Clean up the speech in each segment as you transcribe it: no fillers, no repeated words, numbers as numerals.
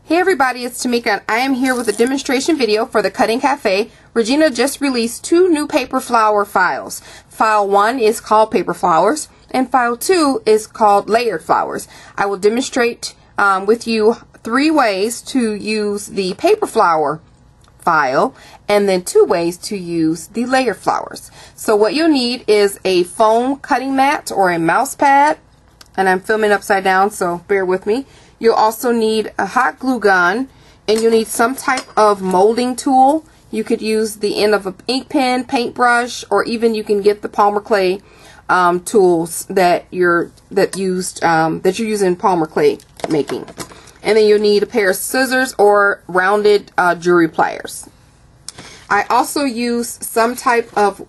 Hey everybody, it's Tamika and I am here with a demonstration video for the Cutting Café. Regina just released 2 new paper flower files. File 1 is called Paper Flowers and File 2 is called Layered Flowers. I will demonstrate with you 3 ways to use the paper flower file and then 2 ways to use the layered flowers. So what you'll need is a foam cutting mat or a mouse pad, and I'm filming upside down so bear with me. You'll also need a hot glue gun, and you'll need some type of molding tool. You could use the end of an ink pen, paintbrush, or even you can get the Palmer clay tools that you're using Palmer clay making. And then you'll need a pair of scissors or rounded jewelry pliers. I also use some type of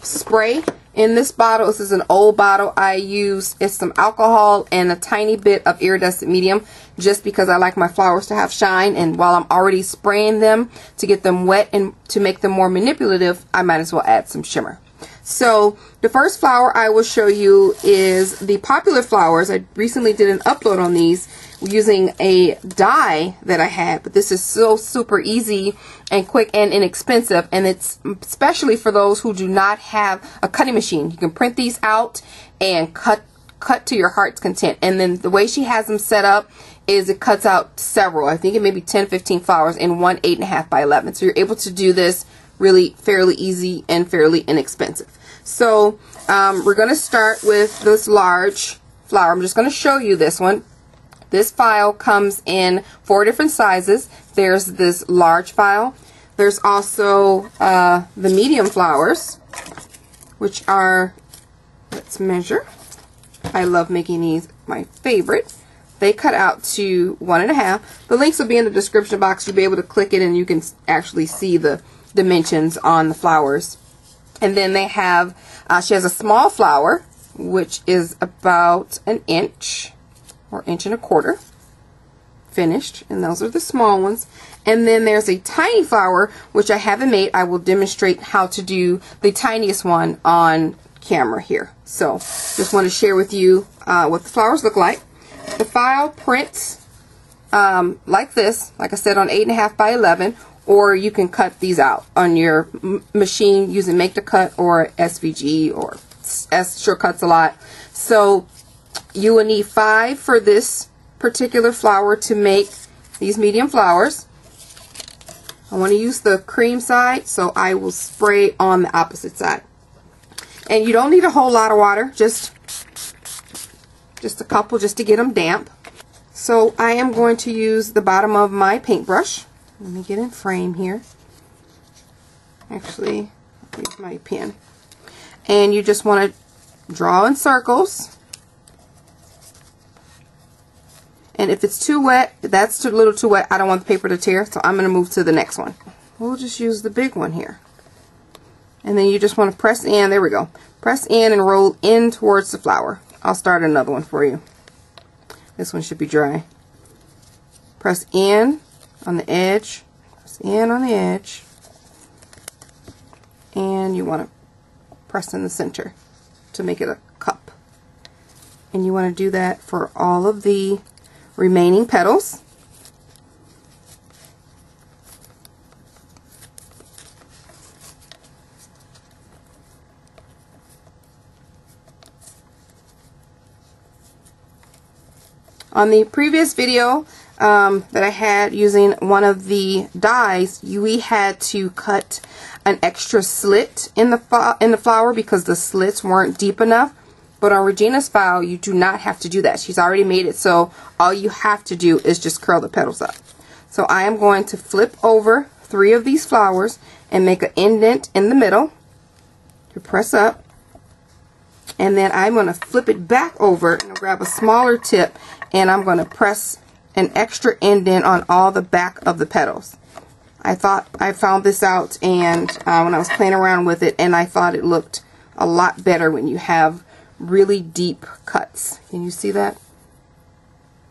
spray. In this bottle, this is an old bottle, I use some alcohol and a tiny bit of iridescent medium just because I like my flowers to have shine, and while I'm already spraying them to get them wet and to make them more manipulative, I might as well add some shimmer. So the first flower I will show you is the Popular Flowers. I recently did an upload on these using a die that I had, but this is so super easy and quick and inexpensive, and it's especially for those who do not have a cutting machine. You can print these out and cut to your heart's content. And then the way she has them set up is it cuts out several, I think it may be 10-15 flowers in one 8.5 by 11. So you're able to do this really fairly easy and fairly inexpensive. So we're going to start with this large flower. I'm just going to show you this one. This file comes in 4 different sizes. There's this large file. There's also the medium flowers, which are, let's measure. I love making these, my favorite. They cut out to 1.5. The links will be in the description box. You'll be able to click it and you can actually see the dimensions on the flowers. And then they have, she has a small flower, which is about 1 inch or 1.25 inches finished, and those are the small ones. And then there's a tiny flower, which I haven't made. I will demonstrate how to do the tiniest one on camera here. So just want to share with you what the flowers look like. The file prints like this, like I said, on 8.5 by 11. Or you can cut these out on your machine using Make to Cut or SVG, or S sure cuts a lot. So you will need 5 for this particular flower to make these medium flowers. I want to use the cream side, so I will spray on the opposite side. And you don't need a whole lot of water, just a couple just to get them damp. So I am going to use the bottom of my paintbrush. Let me get in frame here. Actually, I'll use my pen. And you just want to draw in circles. And if it's too wet, that's a little too wet, I don't want the paper to tear, so I'm going to move to the next one. We'll just use the big one here. And then you just want to press in, there we go. Press in and roll in towards the flower. I'll start another one for you. This one should be dry. Press in on the edge, press in on the edge, and you want to press in the center to make it a cup. And you want to do that for all of the remaining petals. On the previous video that I had using one of the dies, we had to cut an extra slit in the flower because the slits weren't deep enough. But on Regina's file, you do not have to do that. She's already made it, so all you have to do is just curl the petals up. So I am going to flip over 3 of these flowers and make an indent in the middle to press up. And then I'm going to flip it back over and grab a smaller tip, and I'm going to press an extra indent on all the back of the petals. I found this out and when I was playing around with it, and I thought it looked a lot better when you have really deep cuts. Can you see that?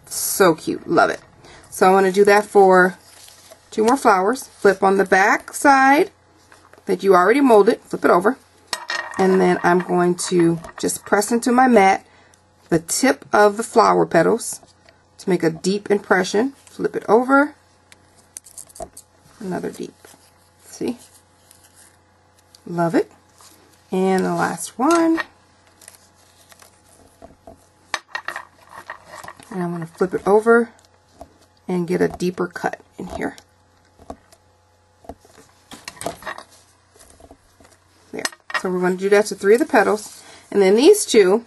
So cute. Love it. So I want to do that for 2 more flowers. Flip on the back side that you already molded. Flip it over. And then I'm going to just press into my mat the tip of the flower petals to make a deep impression. flip it over. Another deep. See? Love it. And the last one. And I'm going to flip it over and get a deeper cut in here. There. So we're going to do that to 3 of the petals. And then these 2,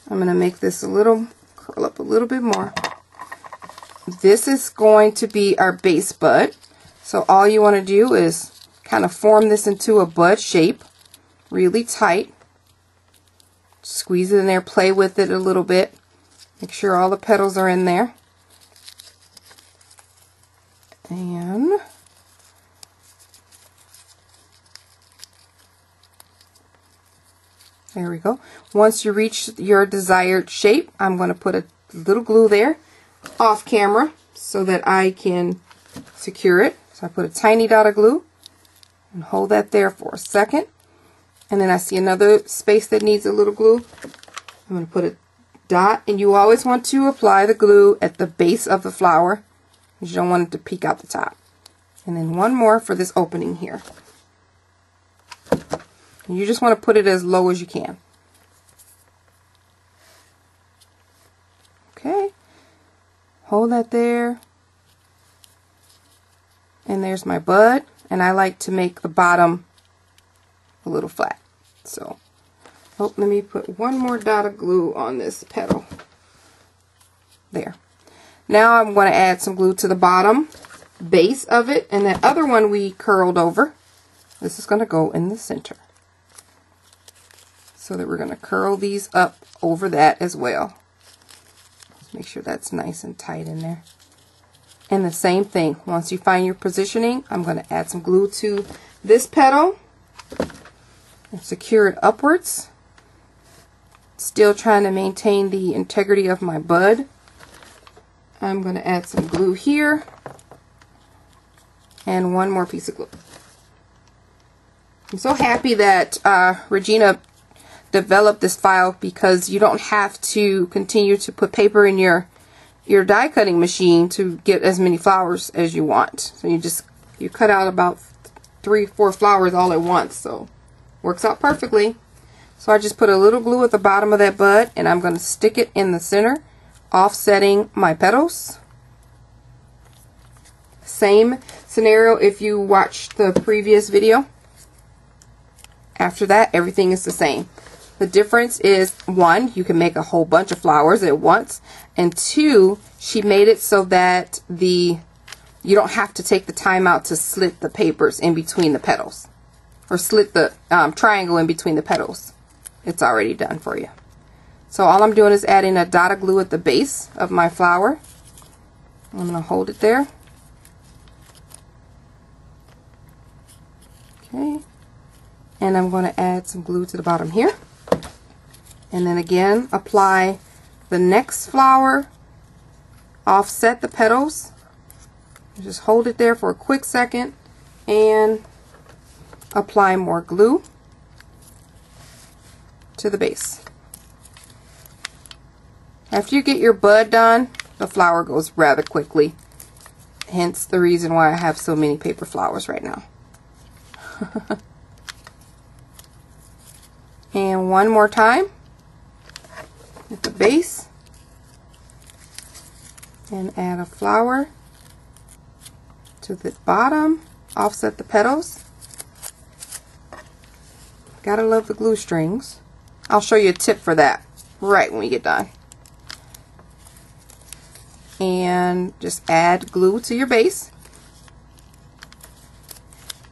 I'm going to make this a little, curl up a little bit more. This is going to be our base bud. So all you want to do is kind of form this into a bud shape, really tight. Squeeze it in there, play with it a little bit. Make sure all the petals are in there. And there we go. Once you reach your desired shape, I'm going to put a little glue there off camera so that I can secure it. So I put a tiny dot of glue and hold that there for a second. And then I see another space that needs a little glue. I'm going to put a dot, and you always want to apply the glue at the base of the flower because you don't want it to peek out the top. And then one more for this opening here. And you just want to put it as low as you can. Okay. Hold that there. And there's my bud. And I like to make the bottom a little flat. So, let me put one more dot of glue on this petal. There. Now I'm going to add some glue to the bottom base of it. And that other one we curled over. This is going to go in the center. So that we're going to curl these up over that as well. Let's make sure that's nice and tight in there. And the same thing, once you find your positioning, I'm going to add some glue to this petal and secure it upwards. Still trying to maintain the integrity of my bud. I'm going to add some glue here and one more piece of glue. I'm so happy that Regina developed this file because you don't have to continue to put paper in your die cutting machine to get as many flowers as you want. So you cut out about 3-4 flowers all at once, so works out perfectly. So I just put a little glue at the bottom of that bud, and I'm going to stick it in the center, offsetting my petals. Same scenario if you watched the previous video. After that, everything is the same. The difference is, 1, you can make a whole bunch of flowers at once, and 2, she made it so that you don't have to take the time out to slit the papers in between the petals, or slit the triangle in between the petals. It's already done for you. So all I'm doing is adding a dot of glue at the base of my flower. I'm going to hold it there. Okay. And I'm going to add some glue to the bottom here. And then again, apply the next flower, offset the petals, just hold it there for a quick second, and apply more glue to the base. After you get your bud done, the flower goes rather quickly, hence the reason why I have so many paper flowers right now. And one more time at the base, and add a flower to the bottom, offset the petals. Gotta love the glue strings. I'll show you a tip for that right when we get done. And just add glue to your base.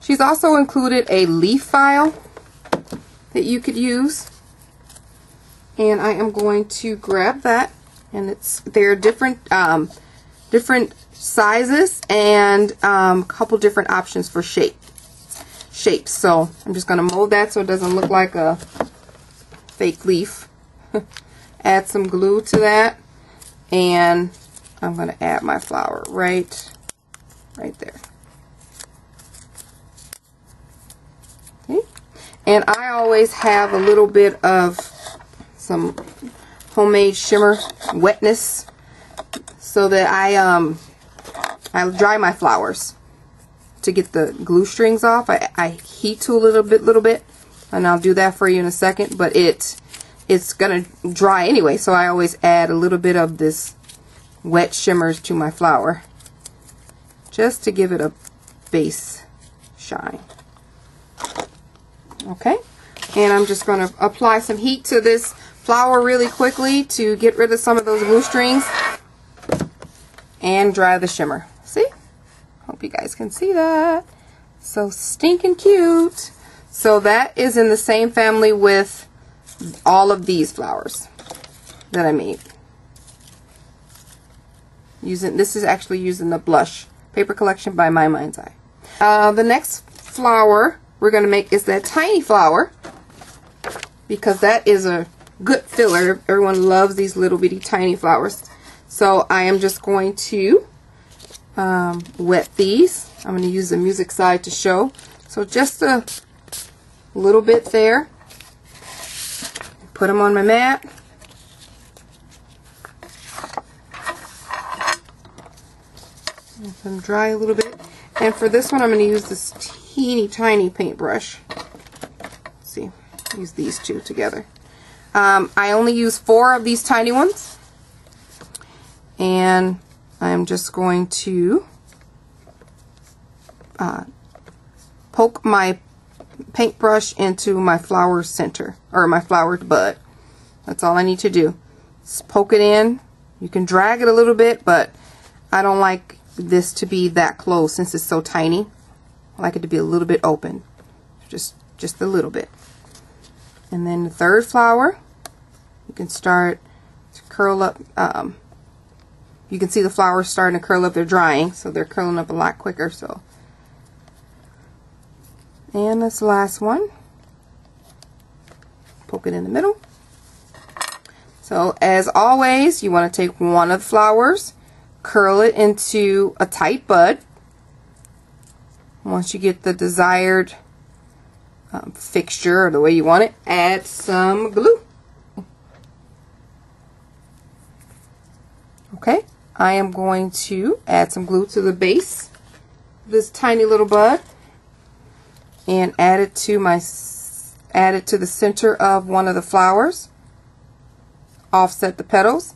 She's also included a leaf file that you could use, and I am going to grab that, and they're different sizes and a couple different options for shapes. So I'm just going to mold that so it doesn't look like a fake leaf. Add some glue to that, and I'm going to add my flower right there. Okay. And I always have a little bit of some homemade shimmer wetness so that I I dry my flowers to get the glue strings off. I heat to a little bit, and I'll do that for you in a second, but it's gonna dry anyway, so I always add a little bit of this wet shimmers to my flower just to give it a base shine. Okay, and I'm just going to apply some heat to this flower really quickly to get rid of some of those glue strings and dry the shimmer. See? Hope you guys can see that. So stinking cute. So that is in the same family with all of these flowers that I made. This is actually using the blush paper collection by My Mind's Eye. The next flower we're going to make is that tiny flower, because that is a good filler. Everyone loves these little bitty tiny flowers. So I am just going to wet these. I'm going to use the music side to show. So just a little bit there. Put them on my mat. Let them dry a little bit. And for this one, I'm going to use this teeny tiny paintbrush. Let's see, use these two together. I only use 4 of these tiny ones, and I'm just going to poke my paintbrush into my flower center, or my flower bud. That's all I need to do. Just poke it in. You can drag it a little bit, but I don't like this to be that close since it's so tiny. I like it to be a little bit open, just a little bit. And then the third flower, you can start to curl up. You can see the flowers starting to curl up. They're drying, so they're curling up a lot quicker. So, and this last one, poke it in the middle. So as always, you want to take one of the flowers, curl it into a tight bud. Once you get the desired fixture or the way you want it, add some glue. Okay, I am going to add some glue to the base of this tiny little bud and add it to the center of one of the flowers. Offset the petals.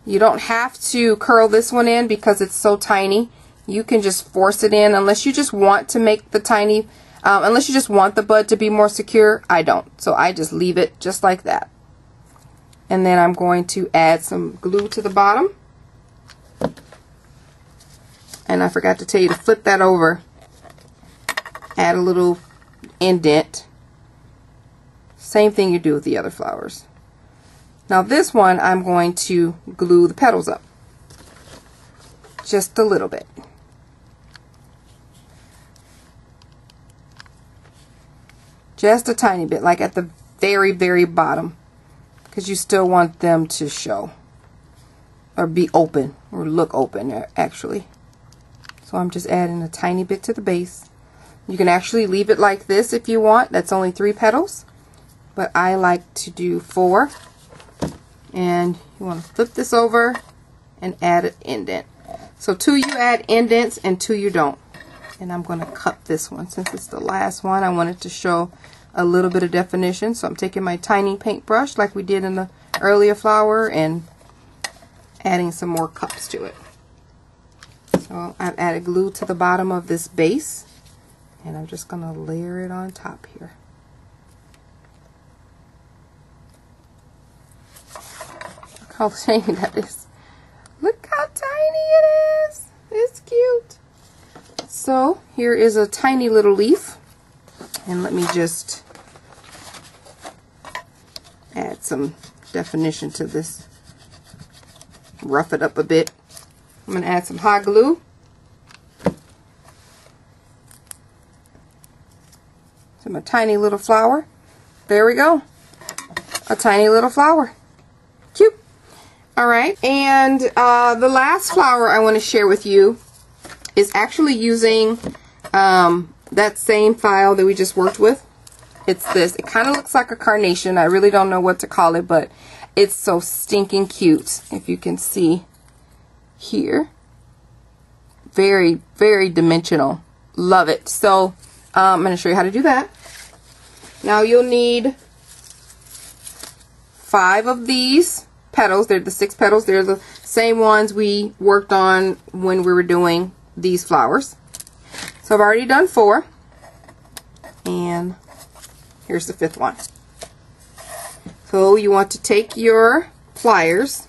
You don't have to curl this one in because it's so tiny. You can just force it in unless you just want to make the tiny, unless you just want the bud to be more secure. I don't. So I just leave it just like that. And then I'm going to add some glue to the bottom. And I forgot to tell you to flip that over. Add a little indent. Same thing you do with the other flowers. Now this one I'm going to glue the petals up. Just a little bit. Just a tiny bit, like at the very, very bottom. Because you still want them to show. Or be open. Or look open, actually. So I'm just adding a tiny bit to the base. You can actually leave it like this if you want. That's only 3 petals. But I like to do 4. And you want to flip this over and add an indent. So 2 you add indents and 2 you don't. And I'm going to cut this one since it's the last one. I want it to show a little bit of definition. So I'm taking my tiny paintbrush like we did in the earlier flower and adding some more cups to it. So I've added glue to the bottom of this base. And I'm just going to layer it on top here. Look how tiny that is. Look how tiny it is. It's cute. So here is a tiny little leaf. And let me just add some definition to this. Rough it up a bit. I'm going to add some hot glue. To my tiny little flower. There we go. A tiny little flower. Cute. Alright, and the last flower I want to share with you is actually using that same file that we just worked with. It's this. It kind of looks like a carnation. I really don't know what to call it, but it's so stinking cute. If you can see here. very, very dimensional. Love it. So I'm going to show you how to do that. Now you'll need 5 of these petals. They're the 6 petals. They're the same ones we worked on when we were doing these flowers. So I've already done 4. And here's the 5th one. So you want to take your pliers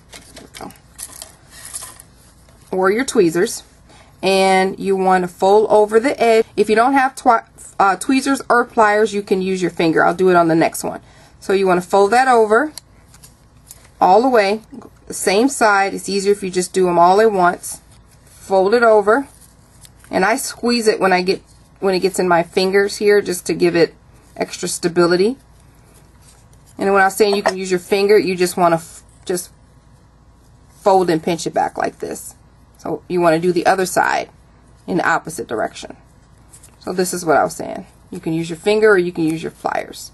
or your tweezers, and you want to fold over the edge. If you don't have tweezers or pliers, you can use your finger. I'll do it on the next one. So you want to fold that over all the way, the same side. It's easier if you just do them all at once. Fold it over, and I squeeze it when it gets in my fingers here, just to give it extra stability. And when I was saying you can use your finger, you just want to just fold and pinch it back like this. So you want to do the other side in the opposite direction. So this is what I was saying. You can use your finger or you can use your pliers.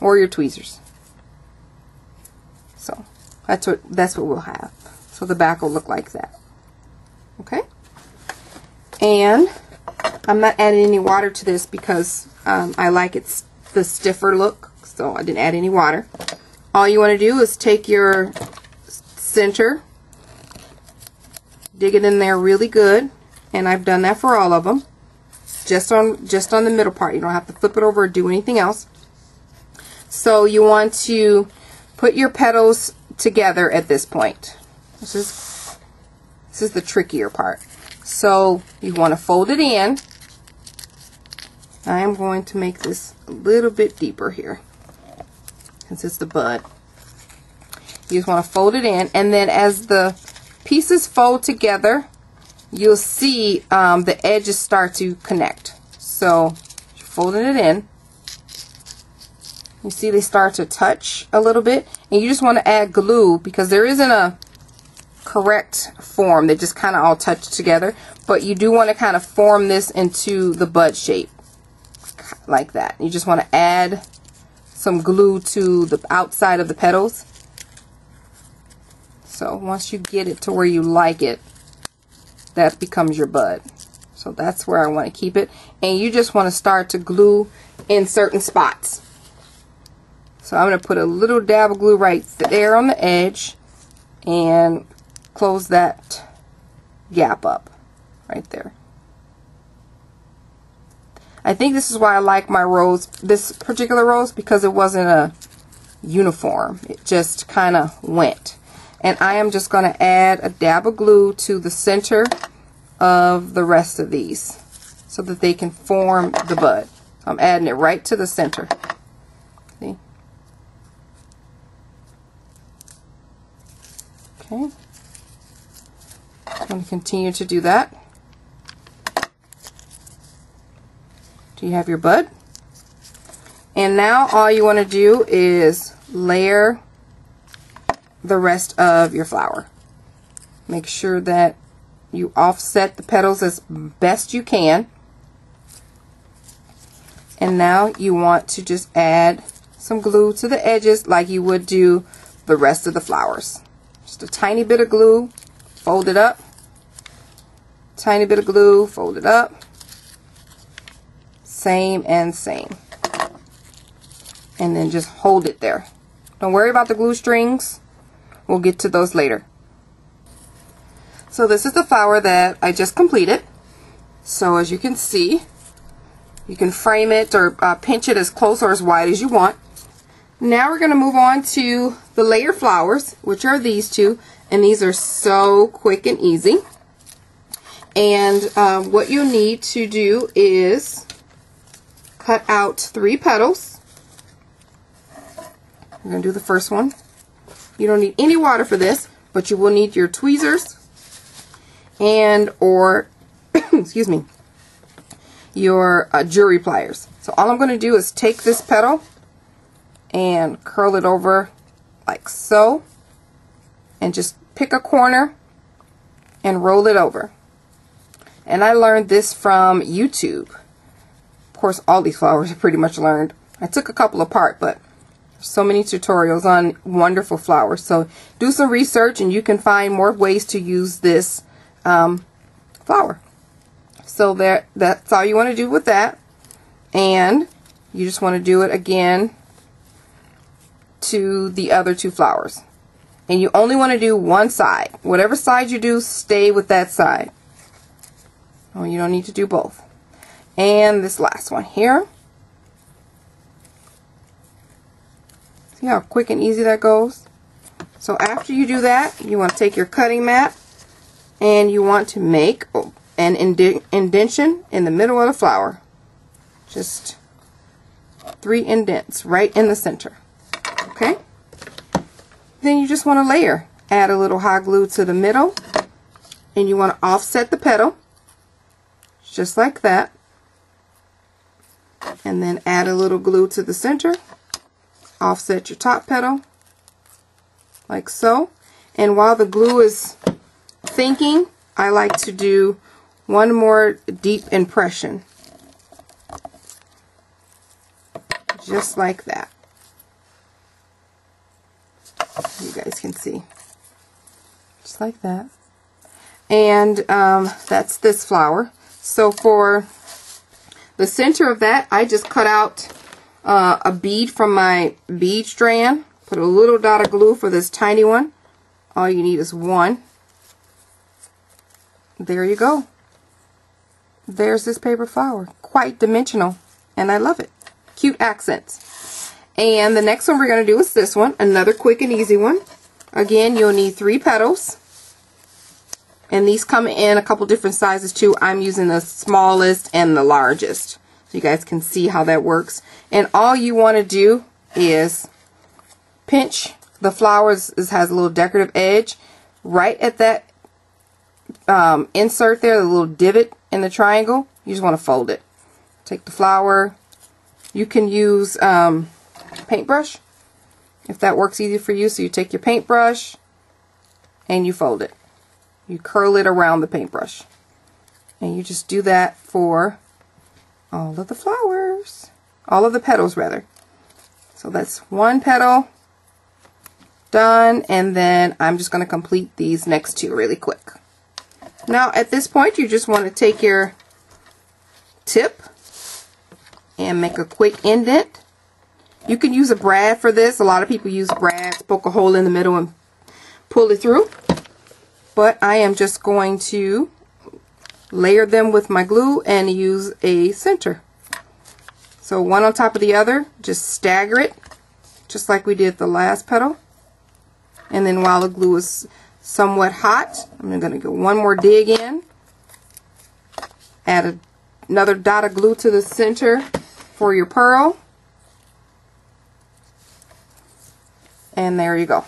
Or your tweezers. So that's what we'll have. So the back will look like that. Okay? And I'm not adding any water to this because I like the stiffer look, so I didn't add any water. All you want to do is take your center, dig it in there really good, and I've done that for all of them. Just on the middle part. You don't have to flip it over or do anything else. So you want to put your petals together at this point. This is the trickier part. So you want to fold it in. I am going to make this a little bit deeper here, since it's the bud. You just want to fold it in, and then as the pieces fold together, you'll see the edges start to connect. So you're folding it in. You see they start to touch a little bit, and you just want to add glue because there isn't a correct form. They just kind of all touch together, but you do want to kind of form this into the bud shape like that. You just want to add some glue to the outside of the petals. So once you get it to where you like it, that becomes your bud. So that's where I want to keep it, and you just want to start to glue in certain spots. So I'm going to put a little dab of glue right there on the edge and close that gap up right there. I think this is why I like my rose, this particular rose, because it wasn't a uniform. It just kind of went. And I am just going to add a dab of glue to the center of the rest of these so that they can form the bud. So I'm adding it right to the center. See? Okay. I'm going to continue to do that. Do you have your bud? And now all you want to do is layer the rest of your flower. Make sure that you offset the petals as best you can. And now you want to just add some glue to the edges like you would do the rest of the flowers. Just a tiny bit of glue, fold it up. Tiny bit of glue, fold it up. Same and same. And then just hold it there. Don't worry about the glue strings. We'll get to those later. So this is the flower that I just completed. So as you can see, you can frame it or pinch it as close or as wide as you want. Now we're going to move on to the layer flowers, which are these two, and these are so quick and easy. And what you need to do is cut out 3 petals. We're going to do the first one. You don't need any water for this, but you will need your tweezers and or excuse me, your jewelry pliers. So all I'm going to do is take this petal and curl it over like so, and just pick a corner and roll it over. And I learned this from YouTube. Of course, all these flowers are pretty much learned. I took a couple apart, but So many tutorials on wonderful flowers. So do some research and you can find more ways to use this flower. So that's all you want to do with that. And you just want to do it again to the other two flowers. And you only want to do one side. Whatever side you do, stay with that side. Oh, you don't need to do both. And this last one here. See how quick and easy that goes? So after you do that, you want to take your cutting mat and you want to make an indentation in the middle of the flower. Just 3 indents right in the center. Okay? Then you just want to layer. Add a little hot glue to the middle and you want to offset the petal just like that. And then add a little glue to the center. Offset your top petal like so. And while the glue is thinking, I like to do one more deep impression. Just like that. You guys can see. Just like that. And that's this flower. So for the center of that, I just cut out a bead from my bead strand. Put a little dot of glue for this tiny one. All you need is one. There you go. There's this paper flower. Quite dimensional. And I love it. Cute accents. And the next one we're going to do is this one. Another quick and easy one. Again, you'll need 3 petals. And these come in a couple different sizes too. I'm using the smallest and the largest. So you guys can see how that works. And all you want to do is pinch the flowers. This has a little decorative edge. Right at that insert there, the little divot in the triangle. You just want to fold it. Take the flower. You can use paintbrush if that works easy for you. So you take your paintbrush and you fold it. You curl it around the paintbrush. And you just do that for all of the flowers. All of the petals, rather. So that's one petal done. And then I'm just going to complete these next 2 really quick. Now at this point, you just want to take your tip and make a quick indent. You can use a brad for this. A lot of people use brads, poke a hole in the middle and pull it through. But I am just going to layer them with my glue and use a center. So one on top of the other, just stagger it, just like we did the last petal. And then while the glue is somewhat hot, I'm going to go one more dig in. Add another dot of glue to the center for your pearl. And there you go.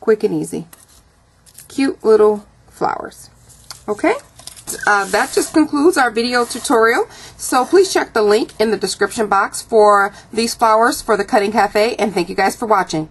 Quick and easy. Cute little flowers. Okay? That just concludes our video tutorial. So please check the link in the description box for these flowers for the Cutting Cafe, and thank you guys for watching.